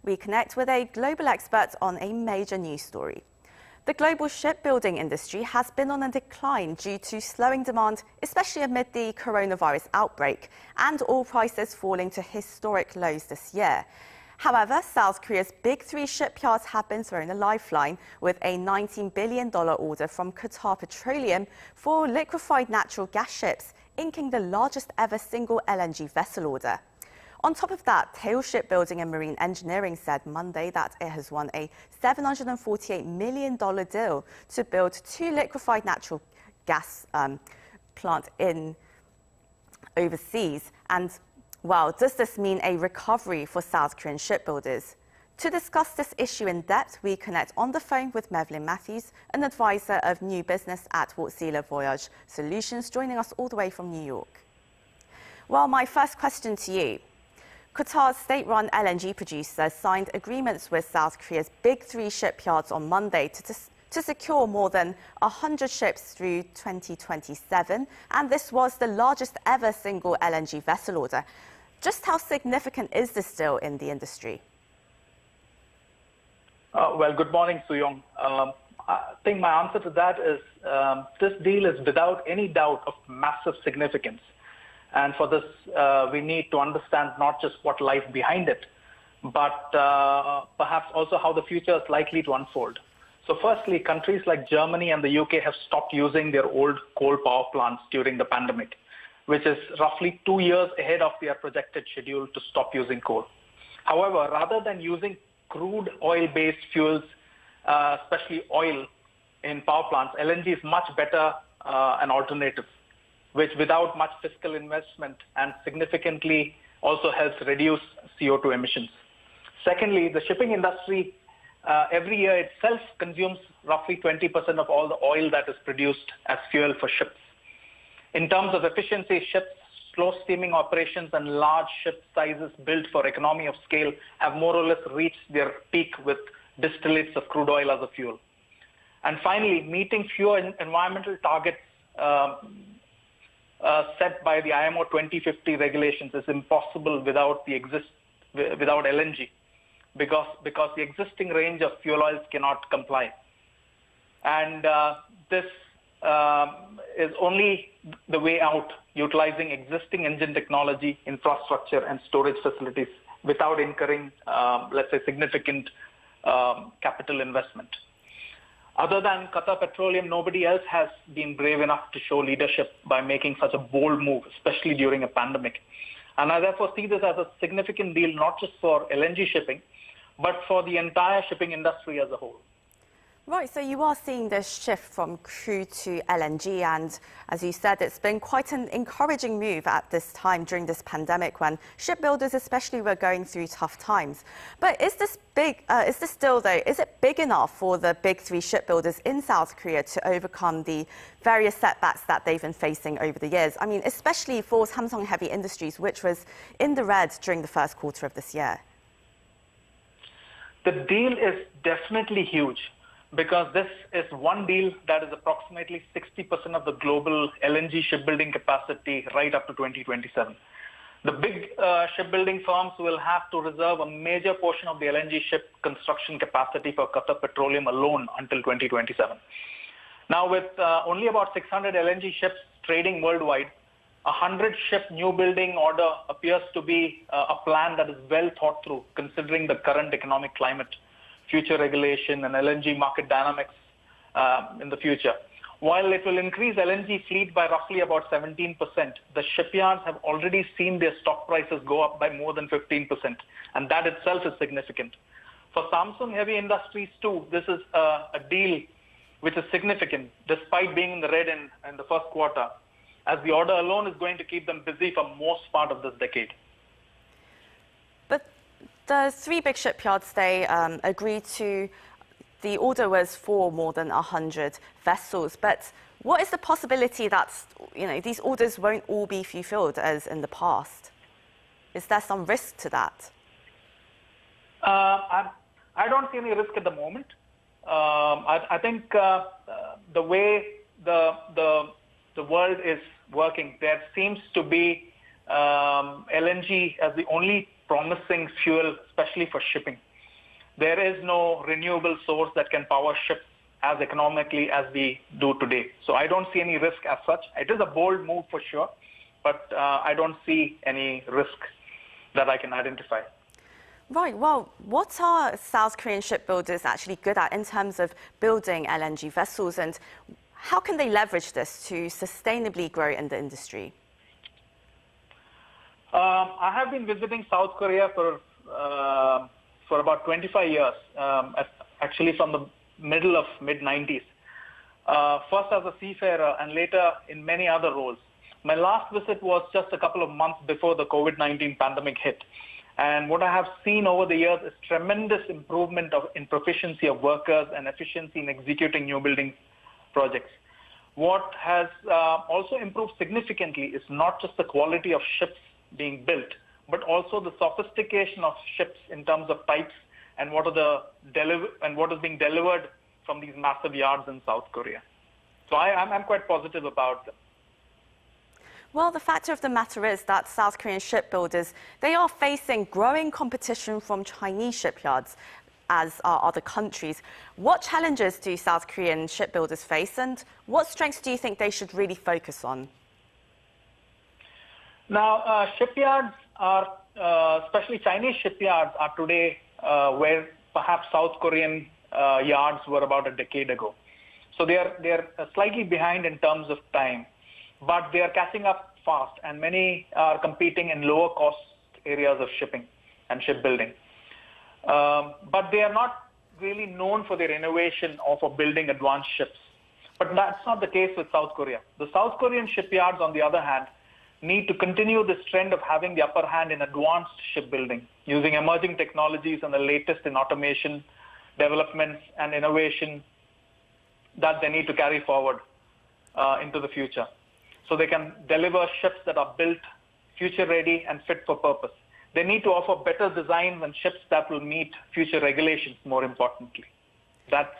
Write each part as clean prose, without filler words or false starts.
we connect with a global expert on a major news story. The global shipbuilding industry has been on a decline due to slowing demand, especially amid the coronavirus outbreak, and oil prices falling to historic lows this year. However, South Korea's big three shipyards have been thrown a lifeline with a $19 billion order from Qatar Petroleum for liquefied natural gas ships, inking the largest ever single LNG vessel order. On top of that, Tail Shipbuilding and Marine Engineering said Monday that it has won a $748 million deal to build two liquefied natural gas plants overseas. And, well, does this mean a recovery for South Korean shipbuilders? To discuss this issue in depth, we connect on the phone with Mevlin Matthews, an advisor of new business at Wärtsilä Voyage Solutions, joining us all the way from New York. Well, my first question to you. Qatar's state-run LNG producer signed agreements with South Korea's big three shipyards on Monday to secure more than 100 ships through 2027, and this was the largest ever single LNG vessel order. Just how significant is this deal in the industry? Well, good morning, Sooyoung. I think my answer to that is this deal is without any doubt of massive significance. And for this, we need to understand not just what lies behind it, but perhaps also how the future is likely to unfold. So firstly, countries like Germany and the UK have stopped using their old coal power plants during the pandemic, which is roughly 2 years ahead of their projected schedule to stop using coal. However, rather than using crude oil-based fuels, especially oil in power plants, LNG is much better an alternative, which without much fiscal investment and significantly also helps reduce CO2 emissions. Secondly, the shipping industry every year itself consumes roughly 20% of all the oil that is produced as fuel for ships. In terms of efficiency, ships, slow steaming operations and large ship sizes built for economy of scale have more or less reached their peak with distillates of crude oil as a fuel. And finally, meeting fewer environmental targets set by the IMO 2050 regulations is impossible without LNG, because the existing range of fuel oils cannot comply. And this is only the way out, utilizing existing engine technology, infrastructure, and storage facilities without incurring, let's say, significant capital investment. Other than Qatar Petroleum, nobody else has been brave enough to show leadership by making such a bold move, especially during a pandemic. And I therefore see this as a significant deal, not just for LNG shipping, but for the entire shipping industry as a whole. Right, so you are seeing this shift from crude to LNG, and as you said, it's been quite an encouraging move at this time during this pandemic when shipbuilders especially were going through tough times. But is this big enough for the big three shipbuilders in South Korea to overcome the various setbacks that they've been facing over the years? I mean, especially for Samsung Heavy Industries, which was in the red during the first quarter of this year. The deal is definitely huge, because this is one deal that is approximately 60% of the global LNG shipbuilding capacity right up to 2027. The big shipbuilding firms will have to reserve a major portion of the LNG ship construction capacity for Qatar Petroleum alone until 2027. Now, with only about 600 LNG ships trading worldwide, a 100-ship new building order appears to be a plan that is well thought through, considering the current economic climate, future regulation, and LNG market dynamics in the future. While it will increase LNG fleet by roughly about 17%, the shipyards have already seen their stock prices go up by more than 15%, and that itself is significant. For Samsung Heavy Industries too, this is a deal which is significant, despite being in the red in the first quarter, as the order alone is going to keep them busy for most part of this decade. But the three big shipyards, they agreed to, the order was for more than 100 vessels. But what is the possibility that, these orders won't all be fulfilled as in the past? Is there some risk to that? I don't see any risk at the moment. I think the way the world is working, there seems to be LNG as the only promising fuel, especially for shipping. There is no renewable source that can power ships as economically as we do today. So I don't see any risk as such. It is a bold move for sure, but I don't see any risk that I can identify. Right, well, what are South Korean shipbuilders actually good at in terms of building LNG vessels, and how can they leverage this to sustainably grow in the industry? I have been visiting South Korea for about 25 years, actually from the middle of mid-90s. First as a seafarer and later in many other roles. My last visit was just a couple of months before the COVID-19 pandemic hit. And what I have seen over the years is tremendous improvement in proficiency of workers and efficiency in executing new building projects. What has also improved significantly is not just the quality of ships being built, but also the sophistication of ships in terms of types and what is being delivered from these massive yards in South Korea. So I'm quite positive about them. Well, the fact of the matter is that South Korean shipbuilders, they are facing growing competition from Chinese shipyards, as are other countries. What challenges do South Korean shipbuilders face, and what strengths do you think they should really focus on? Now, shipyards are, especially Chinese shipyards, are today where perhaps South Korean yards were about a decade ago. So they are slightly behind in terms of time, but they are catching up fast, and many are competing in lower cost areas of shipping and shipbuilding. But they are not really known for their innovation or for building advanced ships. But that's not the case with South Korea. The South Korean shipyards, on the other hand, need to continue this trend of having the upper hand in advanced shipbuilding, using emerging technologies and the latest in automation, developments, and innovation that they need to carry forward into the future. So they can deliver ships that are built future-ready and fit for purpose. They need to offer better designs and ships that will meet future regulations, more importantly. That's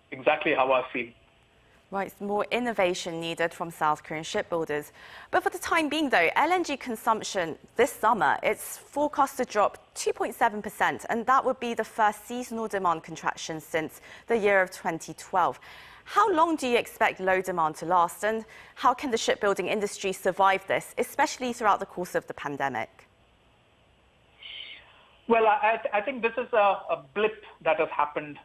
exactly how I feel. Right, more innovation needed from South Korean shipbuilders. But for the time being, though, LNG consumption this summer, it's forecast to drop 2.7%, and that would be the first seasonal demand contraction since the year of 2012. How long do you expect low demand to last, and how can the shipbuilding industry survive this, especially throughout the course of the pandemic? Well, I think this is a blip that has happened,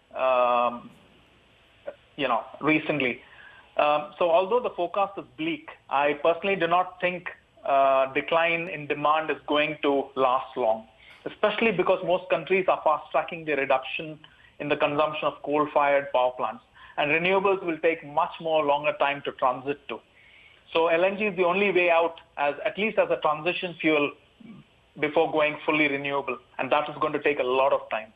recently. So although the forecast is bleak, I personally do not think decline in demand is going to last long, especially because most countries are fast-tracking the reduction in the consumption of coal-fired power plants, and renewables will take much more longer time to transit to. So LNG is the only way out, at least as a transition fuel, before going fully renewable, and that is going to take a lot of time.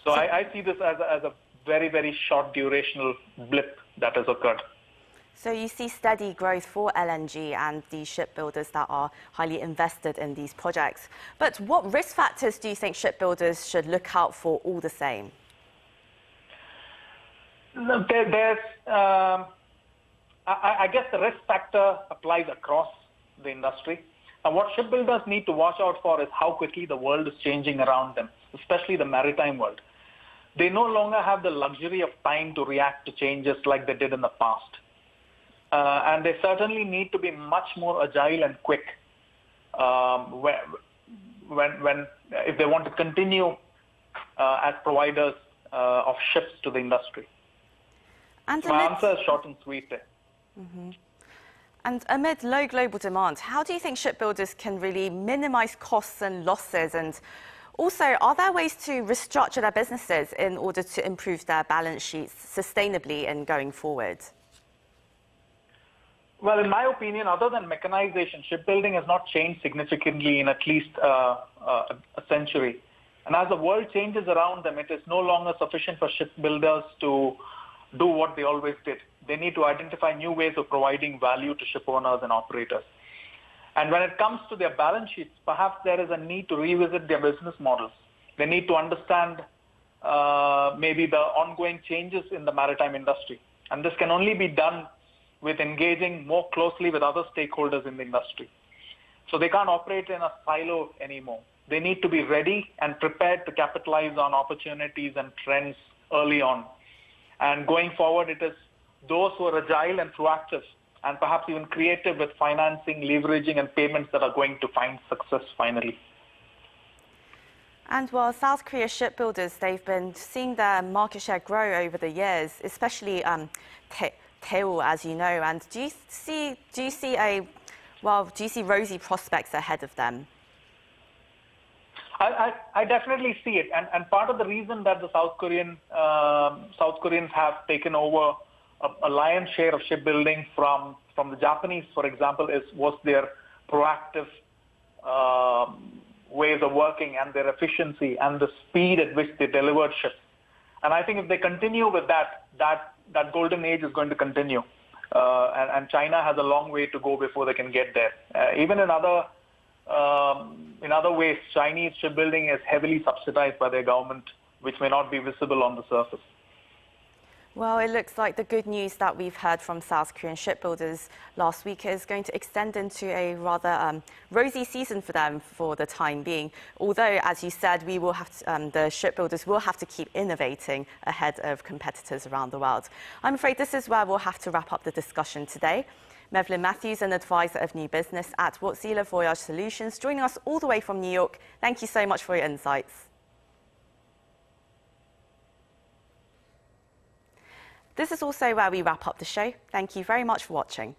So I see this as a very, very short durational blip that has occurred. So you see steady growth for LNG and the shipbuilders that are highly invested in these projects. But what risk factors do you think shipbuilders should look out for all the same? I guess the risk factor applies across the industry. And what shipbuilders need to watch out for is how quickly the world is changing around them, especially the maritime world. They no longer have the luxury of time to react to changes like they did in the past. And they certainly need to be much more agile and quick if they want to continue as providers of ships to the industry. And my answer is short and sweet there. Mm-hmm. And amid low global demand, how do you think shipbuilders can really minimize costs and losses? And also, are there ways to restructure their businesses in order to improve their balance sheets sustainably and going forward? Well, in my opinion, other than mechanization, shipbuilding has not changed significantly in at least a century. And as the world changes around them, it is no longer sufficient for shipbuilders to do what they always did. They need to identify new ways of providing value to ship owners and operators. And when it comes to their balance sheets, perhaps there is a need to revisit their business models. They need to understand maybe the ongoing changes in the maritime industry. And this can only be done with engaging more closely with other stakeholders in the industry. So they can't operate in a silo anymore. They need to be ready and prepared to capitalize on opportunities and trends early on. And going forward, it is those who are agile and proactive and perhaps even creative with financing, leveraging, and payments that are going to find success finally. And while South Korea shipbuilders, they've been seeing their market share grow over the years, especially Daewoo, as you know. And do you see rosy prospects ahead of them? I definitely see it, and part of the reason that the South Koreans have taken over a lion's share of shipbuilding from the Japanese, for example, was their proactive ways of working and their efficiency and the speed at which they delivered ships. And I think if they continue with that golden age is going to continue, and China has a long way to go before they can get there. Even in other ways, Chinese shipbuilding is heavily subsidized by their government, which may not be visible on the surface. Well, it looks like the good news that we've heard from South Korean shipbuilders last week is going to extend into a rather rosy season for them for the time being. Although, as you said, we will have to, the shipbuilders will have to keep innovating ahead of competitors around the world. I'm afraid this is where we'll have to wrap up the discussion today. Mevlin Matthews, an advisor of new business at Wärtsilä Voyage Solutions, joining us all the way from New York. Thank you so much for your insights. This is also where we wrap up the show. Thank you very much for watching.